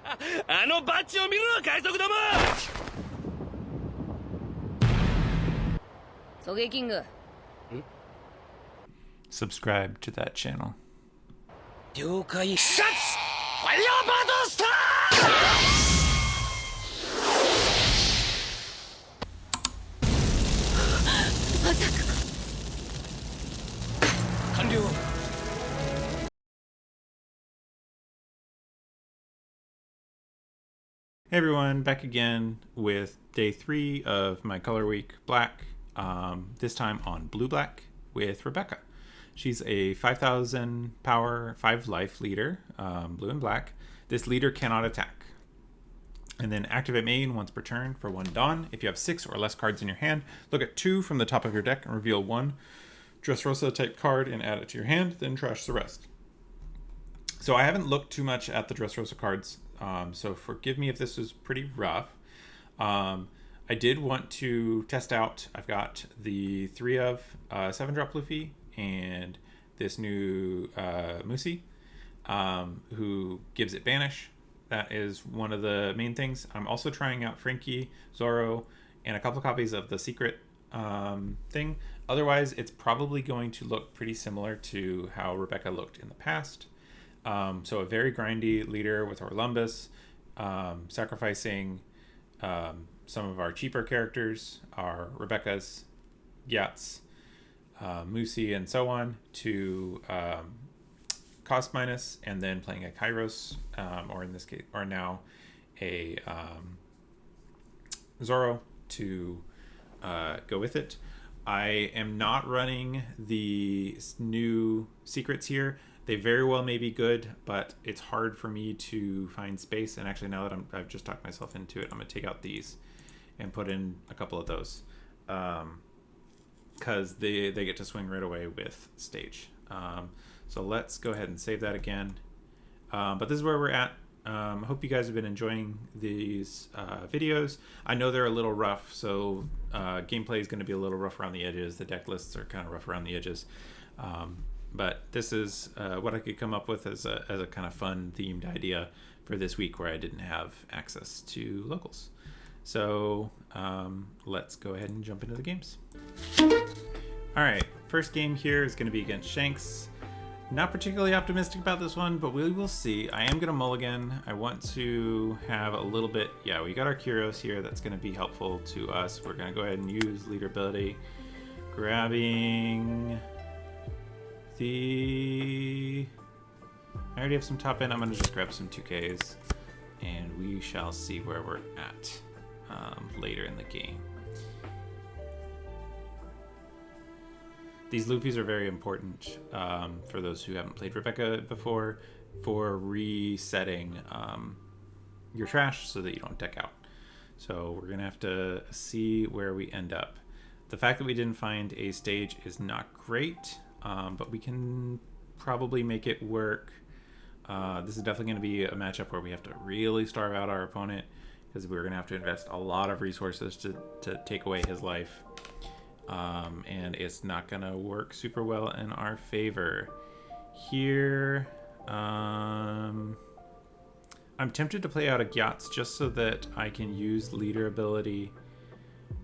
あのバッジを見るな海賊ども。ソゲキング。Subscribe to that channel. 了解。シャツファイヤーバードスター。まさか。完了。Hey everyone, back again with day 3 of my color week black, this time on blue black with Rebecca. She's a 5,000 power, 5 life leader, blue and black. This leader cannot attack. And then activate main once per turn for 1 Dawn. If you have 6 or less cards in your hand, look at 2 from the top of your deck and reveal 1 Dressrosa type card and add it to your hand, then trash the rest. So I haven't looked too much at the Dressrosa cards, so forgive me if this was pretty rough. I did want to test out, I've got the 3 of 7-drop Luffy and this new Musi, who gives it Banish. That is one of the main things. I'm also trying out Frankie, Zoro, and a couple copies of the secret thing. Otherwise, it's probably going to look pretty similar to how Rebecca looked in the past. So a very grindy leader with Orlumbus, sacrificing some of our cheaper characters, our Rebecca's, Gyat's, Musi, and so on, to cost minus, and then playing a Kairos, or in this case, or now a Zoro to go with it. I am not running the new secrets here. They very well may be good, but it's hard for me to find space. And actually, now that I've just talked myself into it, I'm going to take out these and put in a couple of those, because they get to swing right away with stage. So let's go ahead and save that again. But this is where we're at. Hope you guys have been enjoying these videos. I know they're a little rough, so gameplay is going to be a little rough around the edges. The deck lists are kind of rough around the edges. But this is what I could come up with as a kind of fun themed idea for this week where I didn't have access to locals. So let's go ahead and jump into the games. All right, first game here is going to be against Shanks. Not particularly optimistic about this one, but we will see. I am going to mulligan. I want to have a little bit, yeah, we got our Kyros here. That's going to be helpful to us. We're going to go ahead and use leader ability. Grabbing I already have some top end. I'm going to just grab some 2Ks, and we shall see where we're at later in the game. These Luffys are very important for those who haven't played Rebecca before, for resetting your trash so that you don't deck out. So we're going to have to see where we end up. The fact that we didn't find a stage is not great. But we can probably make it work. This is definitely going to be a matchup where we have to really starve out our opponent, because we're going to have to invest a lot of resources to take away his life. And it's not going to work super well in our favor. Here, I'm tempted to play out a Gyat's just so that I can use leader ability.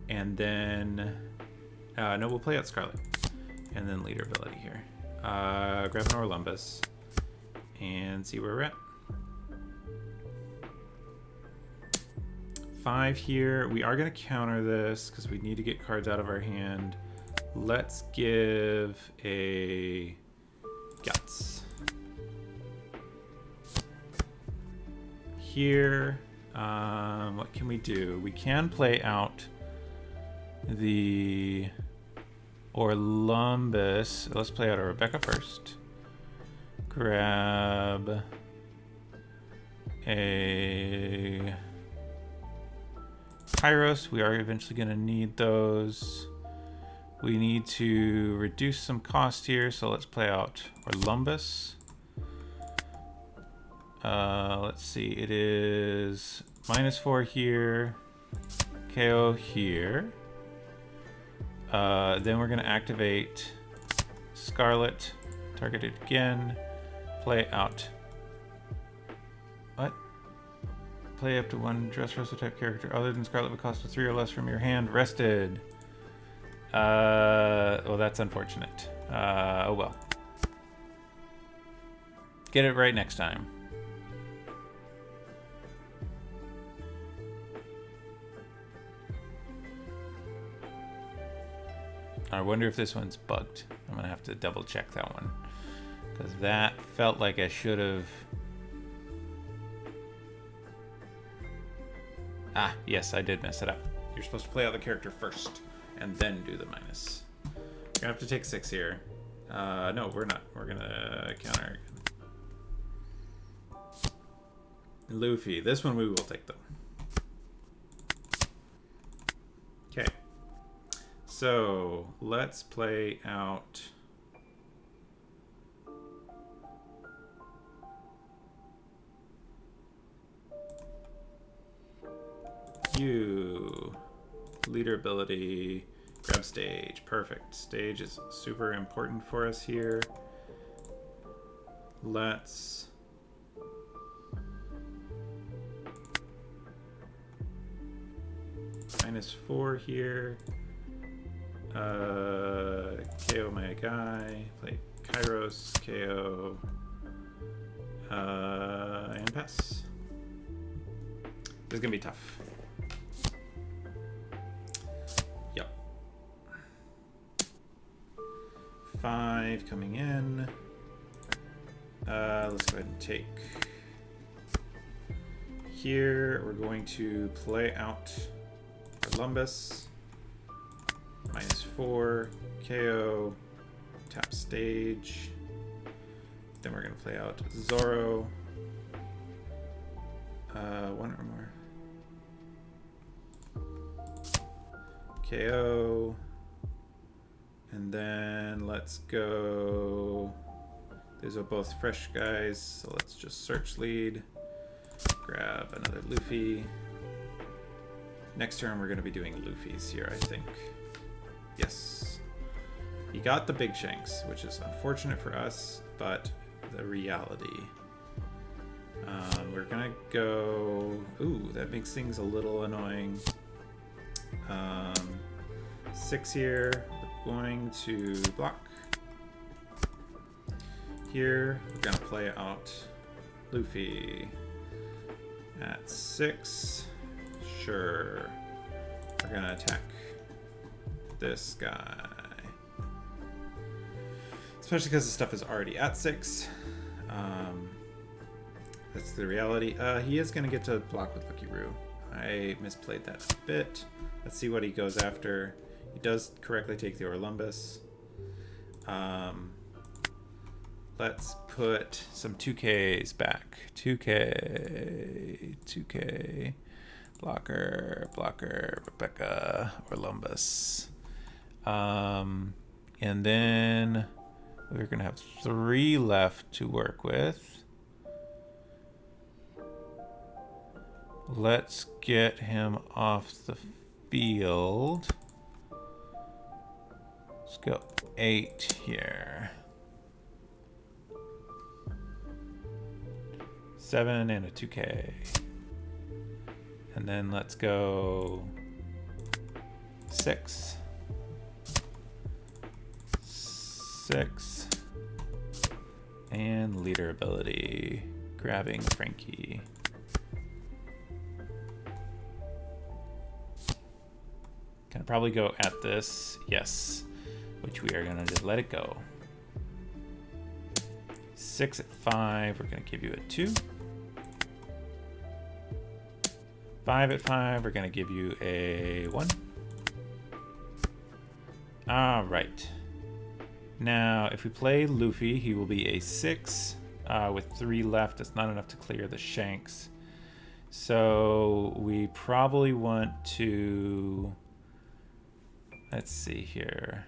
And then, no, we'll play out Scarlet. And then leader ability here. Grab an Orlumbus and see where we're at. 5 here. We are going to counter this because we need to get cards out of our hand. Let's give a Guts. Here, what can we do? We can play out the Orlumbus. Let's play out a Rebecca first. Grab a Kairos. We are eventually going to need those. We need to reduce some cost here, so let's play out Orlumbus. Let's see, it is -4 here, KO here. Then we're going to activate Scarlet, target it again, play out. What? Play up to one Dressrosa type character other than Scarlet would cost 3 or less from your hand rested. Well, that's unfortunate. Oh well. Get it right next time. I wonder if this one's bugged. I'm gonna have to double check that one, because that felt like I should have. Ah, yes, I did mess it up. You're supposed to play out the character first and then do the minus. We're gonna have to take 6 here. No, we're not. We're gonna counter. Luffy. This one we will take though. Okay. So let's play out. You. Leader ability. Grab stage. Perfect. Stage is super important for us here. Let's. -4 here. KO my guy. Play Kairos, KO, and pass. This is gonna be tough. Yep. 5 coming in. Let's go ahead and take. Here we're going to play out Columbus. -4, KO, tap stage. Then we're gonna play out Zoro. One or more. KO. And then let's go. These are both fresh guys, so let's just search lead. Grab another Luffy. Next turn we're gonna be doing Luffy's here, I think. Yes. He got the big shanks, which is unfortunate for us, but the reality. We're gonna go. Ooh, that makes things a little annoying. 6 here. We're going to block. Here, we're gonna play out Luffy at 6. Sure. We're gonna attack this guy. Especially because the stuff is already at 6. That's the reality. He is going to get to block with Lucky Roo. I misplayed that a bit. Let's see what he goes after. He does correctly take the Orlumbus. Let's put some 2Ks back. 2K, 2K. Blocker, blocker, Rebecca, Orlumbus. And then we're going to have 3 left to work with. Let's get him off the field. Let's go 8 here. 7 and a 2K. And then let's go 6. 6. And leader ability. Grabbing Frankie. Can probably go at this. Yes. Which we are going to just let it go. 6 at 5. We're going to give you a 2. 5 at 5. We're going to give you a 1. All right. Now, if we play Luffy, he will be a 6 with 3 left. That's not enough to clear the shanks. So we probably want to... Let's see here.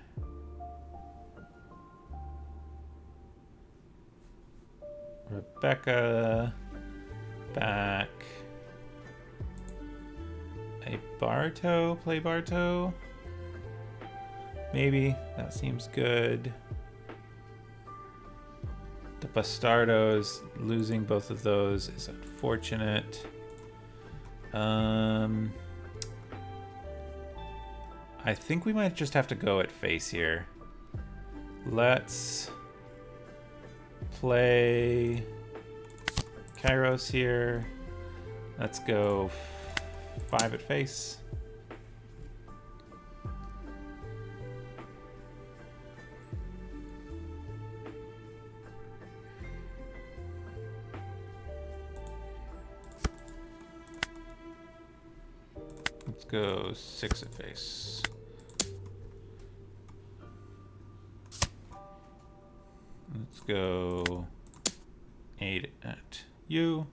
Rebecca back. A Barto, play Barto. Maybe that seems good. The Bastardos, losing both of those is unfortunate. I think we might just have to go at face here. Let's play Kairos here. Let's go 5 at face. Let's go 6 at face. Let's go 8 at you.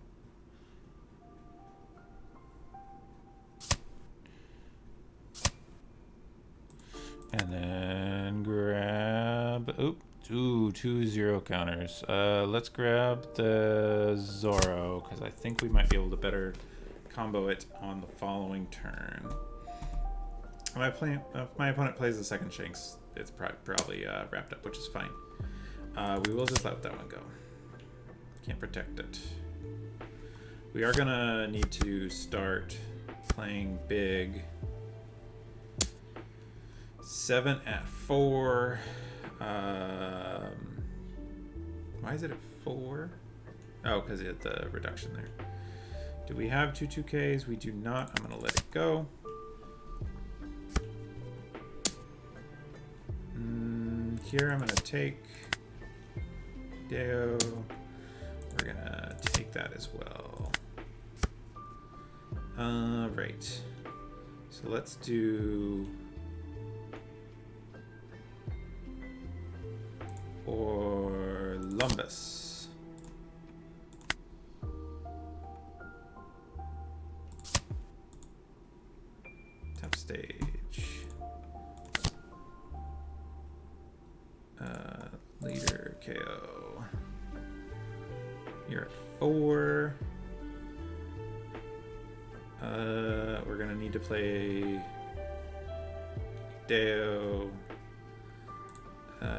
And then grab, ooh, 2 0 counters. Let's grab the Zoro, because I think we might be able to better combo it on the following turn. If my opponent plays the second Shanks, it's probably wrapped up, which is fine. We will just let that one go. Can't protect it. We are gonna need to start playing big. 7 at 4. Why is it at 4? Oh, because it had the reduction there. Do we have 2 2Ks? We do not. I'm gonna let it go. Here I'm gonna take Deo. We're gonna take that as well. Right. So let's do Lumbus. Top stage. Leader KO. You're at 4. We're gonna need to play Deo.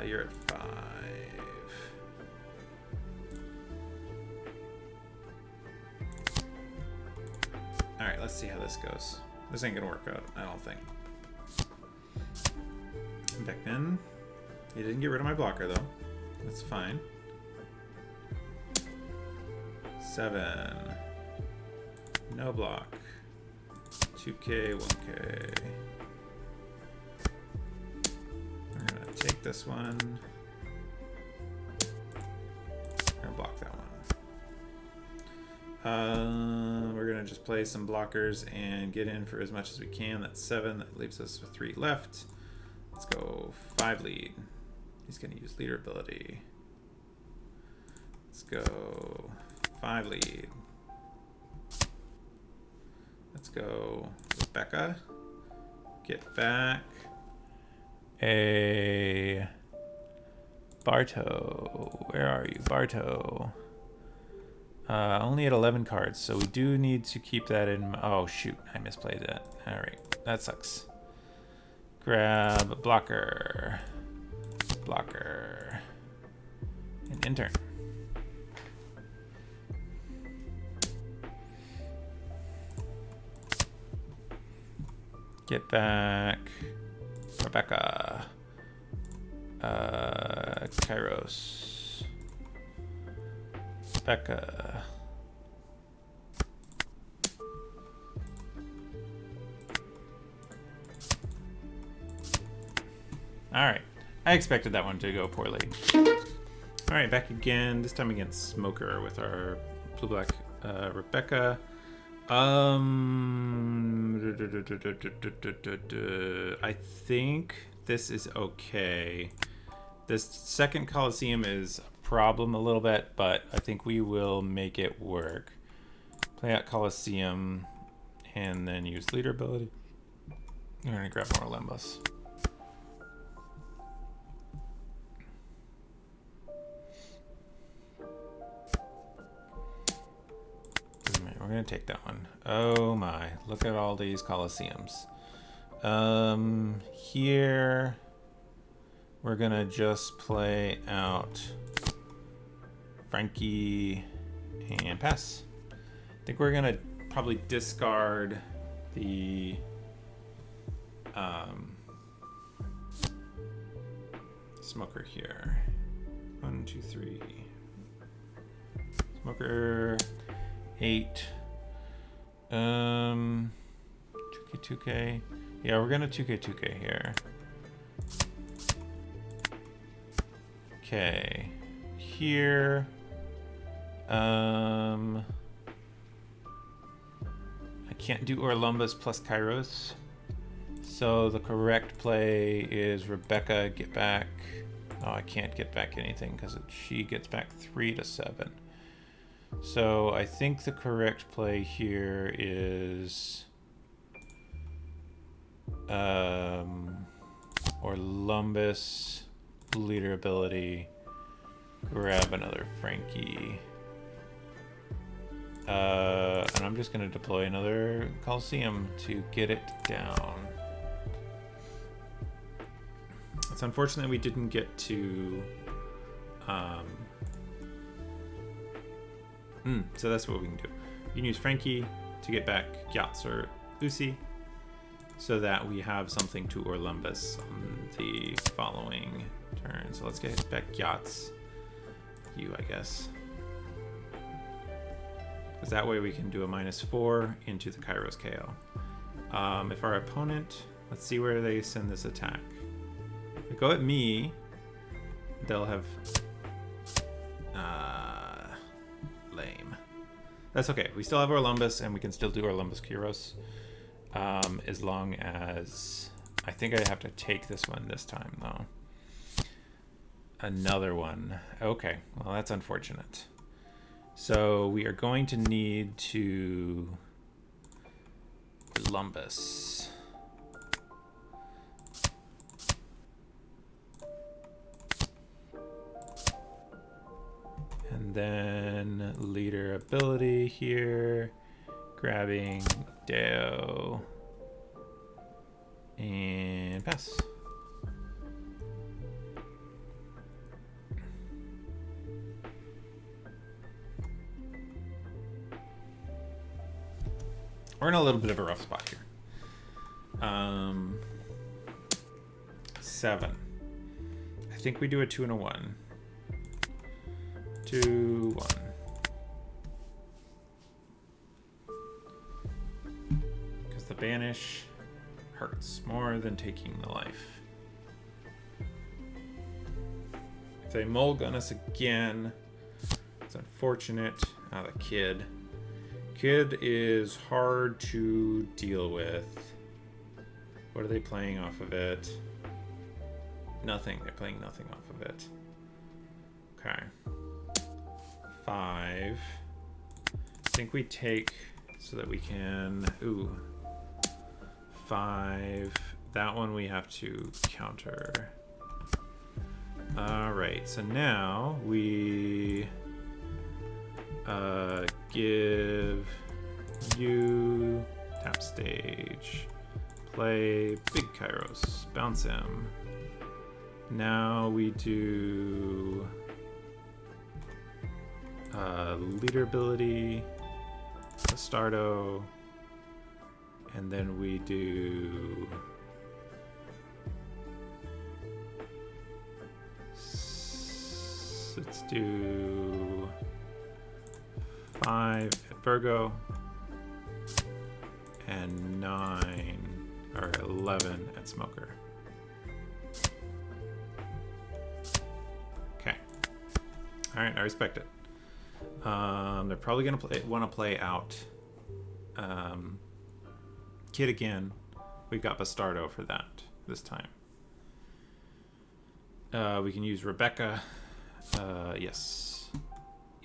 You're at 5. Alright, let's see how this goes. This ain't gonna work out, I don't think. Back then. He didn't get rid of my blocker though. That's fine. 7. No block. 2K, 1K. We're gonna take this one. We're gonna block that one. We're gonna just play some blockers and get in for as much as we can. That's 7. That leaves us with 3 left. Let's go 5 lead. He's gonna use leader ability. Let's go 5 lead. Let's go Rebecca. Get back a Barto. Where are you, Barto? Only at 11 cards, so we do need to keep that in. Oh shoot, I misplayed that. All right, that sucks. Grab blocker, blocker, and intern. Get back Rebecca. Kairos. Becca. Alright. I expected that one to go poorly. Alright, back again. This time against Smoker with our blue-black Rebecca. I think this is okay. This second Coliseum is a problem a little bit, but I think we will make it work. Play out Coliseum and then use leader ability. We're gonna grab more Lembas. We're gonna take that one. Oh my, look at all these Coliseums. Here we're gonna just play out Frankie and pass. I think we're gonna probably discard the smoker here. 1, 2, 3. Smoker 8. 2K, 2K. Yeah, we're gonna 2K, 2K here. Okay. Here. I can't do Orlumbus plus Kairos. So the correct play is Rebecca get back. Oh, I can't get back anything because she gets back 3 to 7. So I think the correct play here is Orlumbus, leader ability, grab another Frankie. And I'm just going to deploy another Coliseum to get it down. It's unfortunate we didn't get to... so that's what we can do. You can use Frankie to get back Gyatz or Usi so that we have something to Orlumbus on the following turn. So let's get back Gyatz. You, I guess. Because that way we can do a -4 into the Kairos KO. If our opponent... Let's see where they send this attack. If they go at me, they'll have... lame. That's okay. We still have Orlumbus, and we can still do Orlumbus Kairos. As long as... I think I have to take this one this time, though. Another one. Okay. Well, that's unfortunate. So we are going to need to Orlumbus. And then leader ability here, grabbing Deo and pass. We're in a little bit of a rough spot here. 7. I think we do a 2 and a 1. 2, 1. Because the banish hurts more than taking the life. If they mulligan us again, it's unfortunate. Ah, the kid. Kid is hard to deal with. What are they playing off of it? Nothing. They're playing nothing off of it. Okay. 5. I think we take so that we can... Ooh. 5. That one we have to counter. Alright, so now we... give you tap stage, play big Kairos, bounce him. Now we do leader ability, Bastardo, and then we do let's do 5 at Virgo and 9 or 11 at Smoker. Okay. All right, I respect it. They're probably gonna want to play out Kid again. We've got Bastardo for that this time. We can use Rebecca. Yes.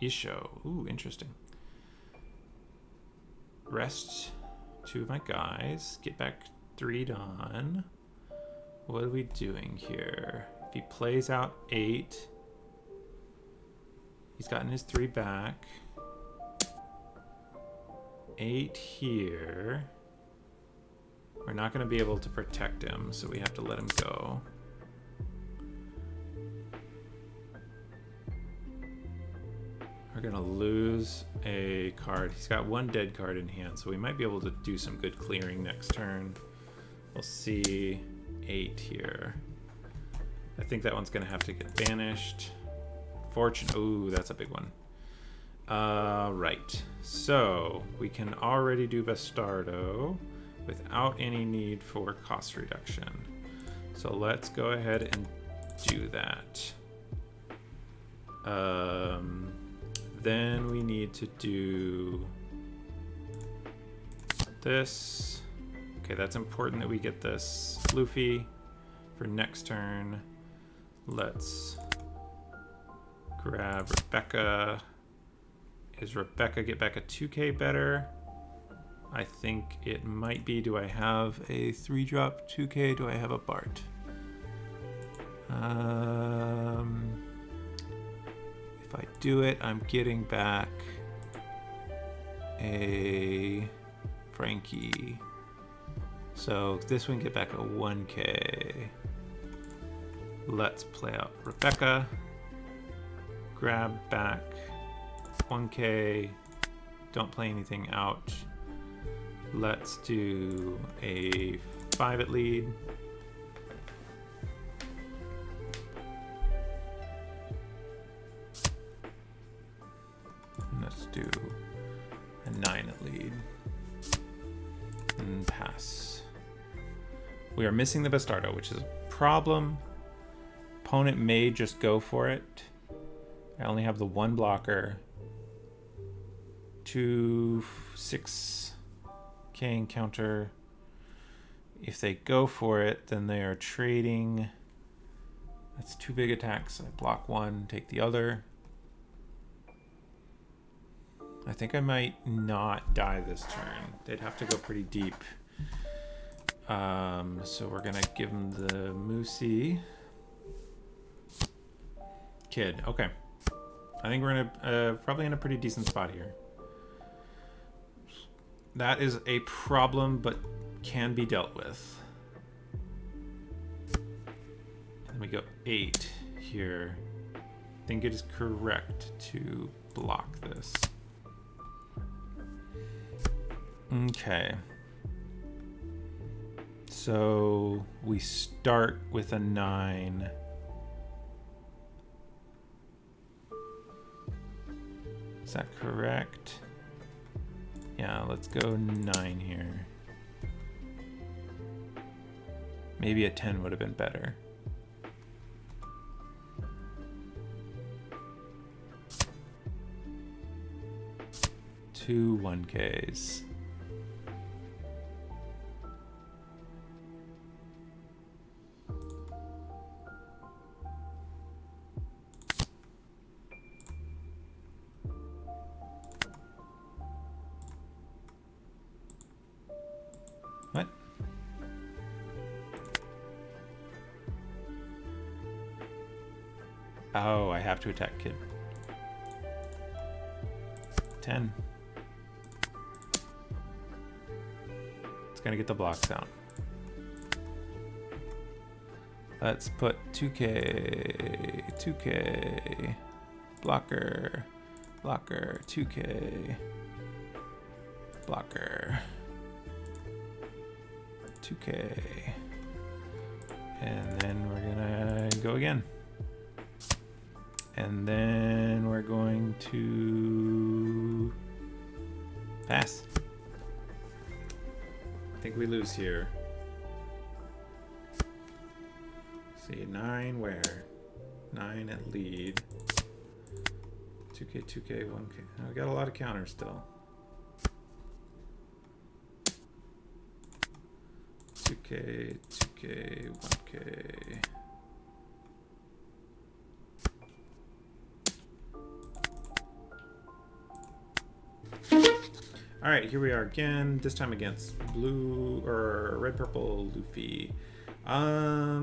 Isho. Ooh, interesting. Rest 2 of my guys. Get back 3 Don. What are we doing here? If he plays out 8, he's gotten his 3 back. 8 here. We're not going to be able to protect him, so we have to let him go. We're gonna lose a card. He's got one dead card in hand, so we might be able to do some good clearing next turn. We'll see 8 here. I think that one's gonna have to get banished. Fortune, ooh, that's a big one. Right, so we can already do Bastardo without any need for cost reduction. So let's go ahead and do that. Then we need to do this. Okay, that's important that we get this. Luffy for next turn. Let's grab Rebecca. Is Rebecca get back a 2K better? I think it might be. Do I have a 3-drop 2K? Do I have a Bart? If I do it, I'm getting back a Frankie. So this one get back a 1K. Let's play out Rebecca. Grab back 1K. Don't play anything out. Let's do a 5 at lead. Let's do a 9 at lead. And pass. We are missing the Bastardo, which is a problem. Opponent may just go for it. I only have the 1 blocker. 2, 6K encounter. If they go for it, then they are trading. That's 2 big attacks. I block 1, take the other. I think I might not die this turn. They'd have to go pretty deep. So we're gonna give him the Moosey. Kid, okay. I think we're probably in a pretty decent spot here. That is a problem, but can be dealt with. And we go 8 here. I think it is correct to block this. Okay. So we start with a 9. Is that correct? Yeah, let's go 9 here. Maybe a 10 would have been better. Two 1Ks. What? Oh, I have to attack kid. 10. It's gonna get the blocks out. Let's put 2K, 2K, blocker, blocker, 2K, blocker, 2K, and then we're gonna go again. And then we're going to pass. I think we lose here. See, 9 where? 9 at lead. 2K, 2K, 1K. We got a lot of counters still. 2K, 2K, 1K. All right, here we are again. This time against blue or red, purple Luffy. I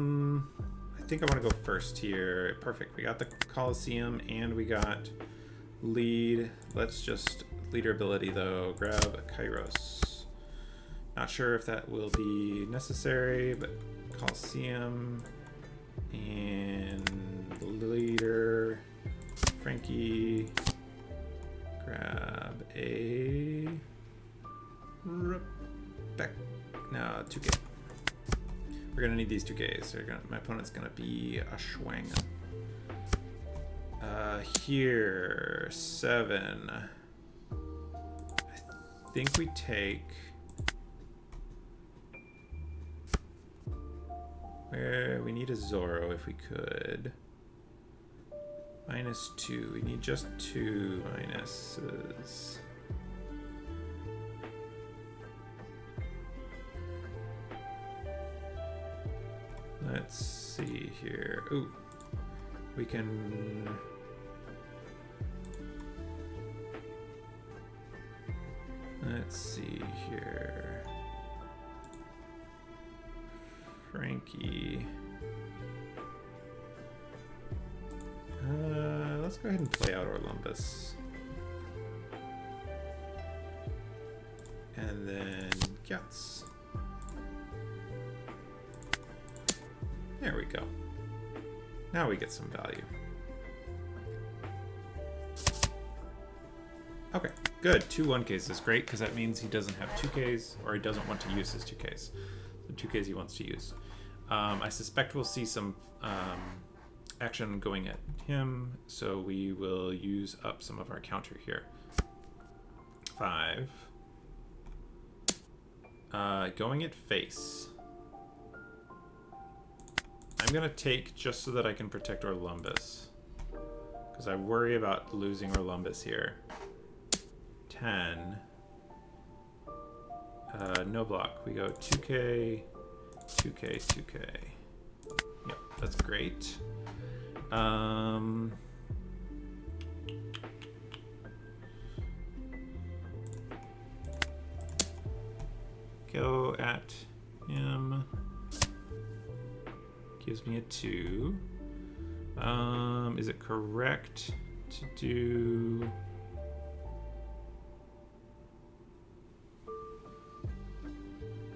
think I want to go first here. Perfect. We got the Coliseum and we got lead. Let's just leader ability though. Grab Kairos. Not sure if that will be necessary, but Coliseum and leader Frankie. Grab a Rebecca. No, 2K. We're gonna need these 2Ks. My opponent's gonna be a Schwang. Here, 7. I think we take. Where we need a Zoro if we could. -2. We need just 2 minuses. Let's see here. Ooh, we can. Let's see here. Frankie. Let's go ahead and play out Orlumbus. And then Guts. There we go. Now we get some value. Okay, good. 2 1Ks is great because that means he doesn't have 2Ks, or he doesn't want to use his 2Ks. The 2Ks he wants to use. I suspect we'll see some action going at him, so we will use up some of our counter here. 5. Going at face. I'm gonna take just so that I can protect Orlumbus, because I worry about losing Orlumbus here. 10. No block. We go 2K, 2K, 2K. Yep, that's great. Go at him. Gives me a 2. Is it correct to do?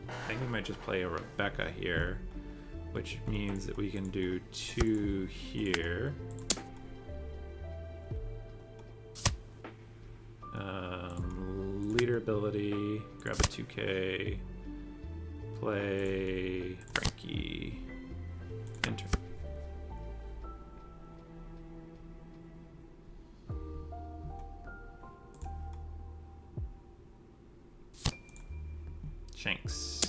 I think we might just play a Rebecca here, which means that we can do 2 here. Leader ability, grab a 2K, play Frankie, enter. Shanks.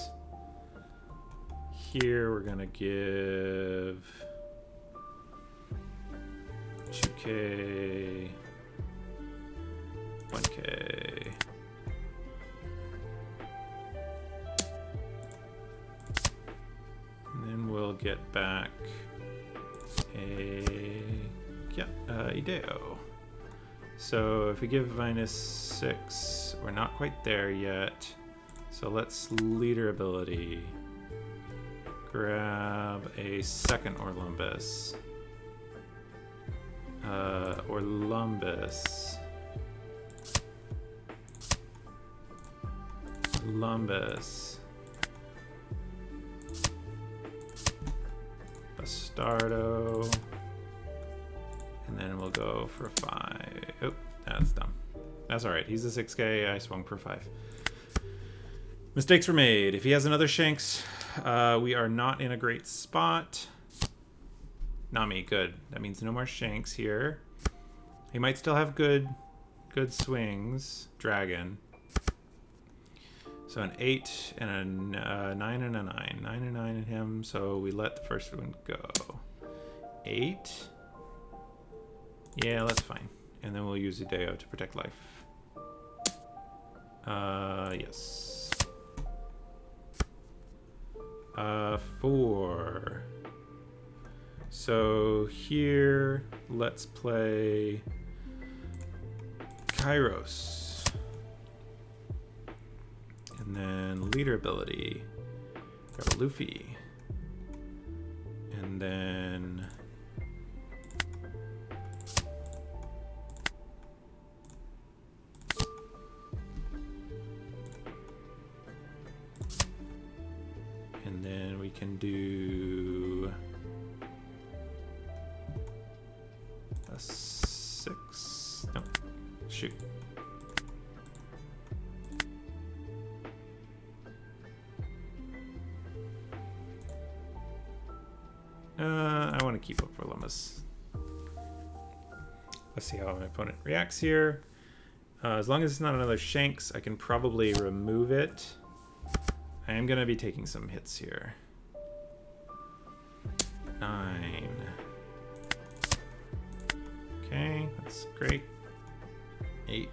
Here we're gonna give 2K, 1K. And then we'll get back a Ideo. So if we give -6, we're not quite there yet. So let's leader ability. Grab a second Orlumbus. Orlumbus. Bastardo. And then we'll go for 5. Oh, that's dumb. That's alright. He's a 6K. I swung for 5. Mistakes were made. If he has another Shanks, we are not in a great spot. Nami, good. That means no more Shanks here. He might still have good swings. Dragon. So an 8 and a 9 and a 9. 9 and 9 in him, so we let the first one go. 8. Yeah, that's fine. And then we'll use Ideo to protect life. Yes. 4. So here, let's play Kairos. And then leader ability, grab a Luffy. And then we can do a 6. No, shoot. want to keep up for Lumbus. Let's see how my opponent reacts here. As long as it's not another Shanks, I can probably remove it. I am going to be taking some hits here. 9. Okay, that's great. 8.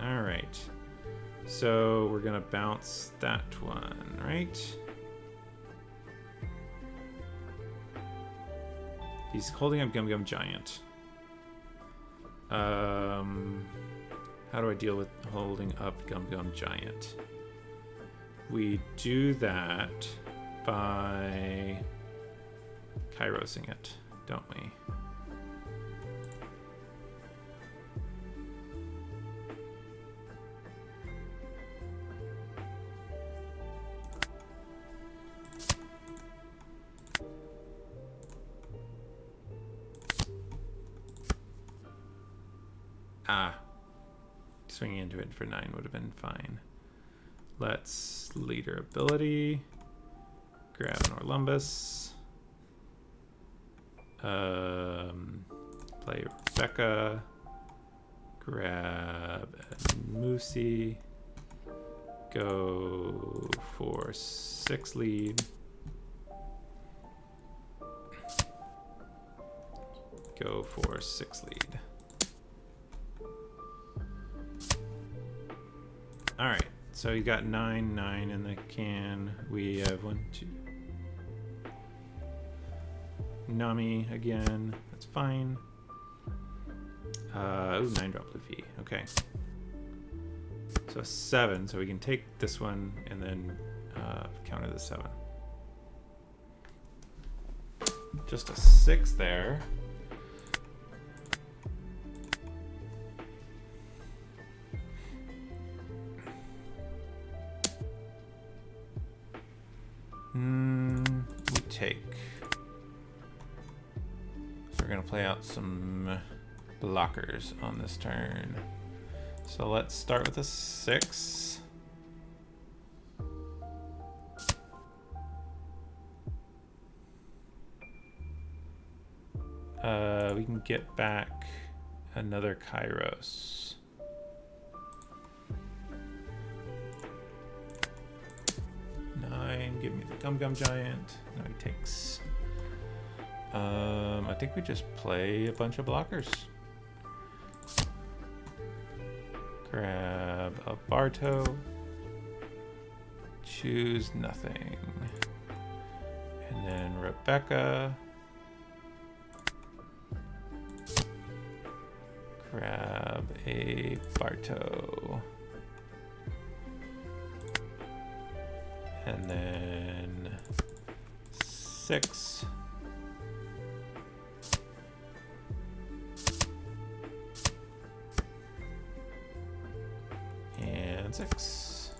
All right. So we're going to bounce that one, right? He's holding up Gum Gum Giant. How do I deal with holding up Gum Gum Giant? We do that by Kairosing it, don't we? Swinging into it for 9 would have been fine. Let's leader ability. Grab an Orlumbus. Play Rebecca. Grab a Moosey. Go for 6 lead. Go for 6 lead. All right, so you got 9 in the can. We have 1, 2. Nami again. That's fine. Ooh, 9-drop Luffy. Okay. So 7. So we can take this one and then counter the 7. Just a 6 there. We take. So we're gonna play out some blockers on this turn. So let's start with a 6. We can get back another Kairos. Give me the Gum Gum Giant. Now he takes. I think we just play a bunch of blockers. Grab a Barto. Choose nothing. And then Rebecca. Grab a Barto. And then 6. And 6.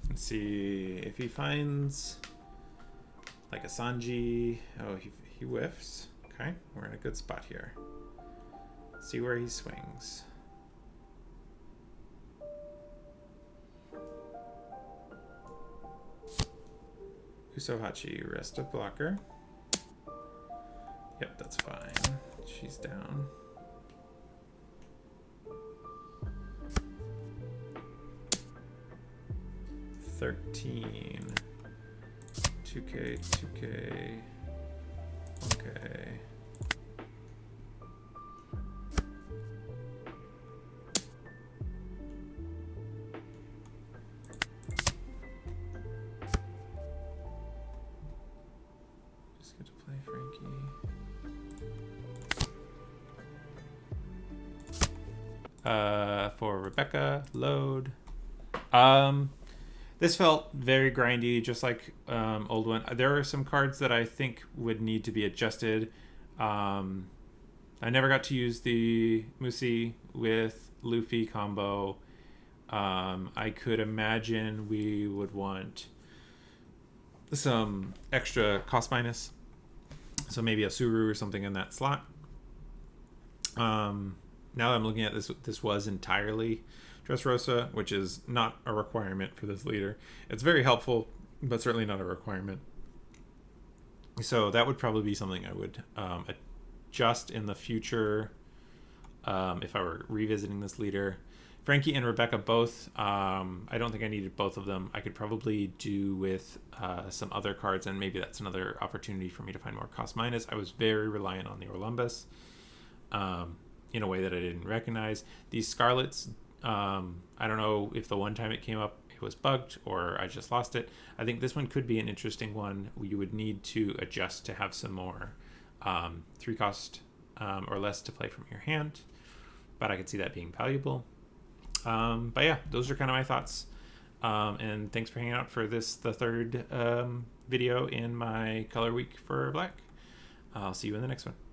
Let's see if he finds like a Sanji. Oh, he whiffs. Okay, we're in a good spot here. Let's see where he swings. Usohachi, rest of blocker. Yep, that's fine. She's down. $13. 2K, 2K, 1K. Just get to play Frankie. For Rebecca, load. This felt very grindy, just like old one. There are some cards that I think would need to be adjusted. I never got to use the Musi with Luffy combo. I could imagine we would want some extra cost minus. So maybe a Suru or something in that slot. Now that I'm looking at this, this was entirely Dressrosa, which is not a requirement for this leader. It's very helpful, but certainly not a requirement. So that would probably be something I would adjust in the future if I were revisiting this leader. Frankie and Rebecca both, I don't think I needed both of them. I could probably do with some other cards, and maybe that's another opportunity for me to find more cost minus. I was very reliant on the Orlumbus in a way that I didn't recognize. These Scarlets, I don't know if the one time it came up it was bugged or I just lost it. I think this one could be an interesting one. You would need to adjust to have some more 3 cost or less to play from your hand, but I could see that being valuable. But yeah, those are kind of my thoughts. And thanks for hanging out for the third video in my color week for black. I'll see you in the next one.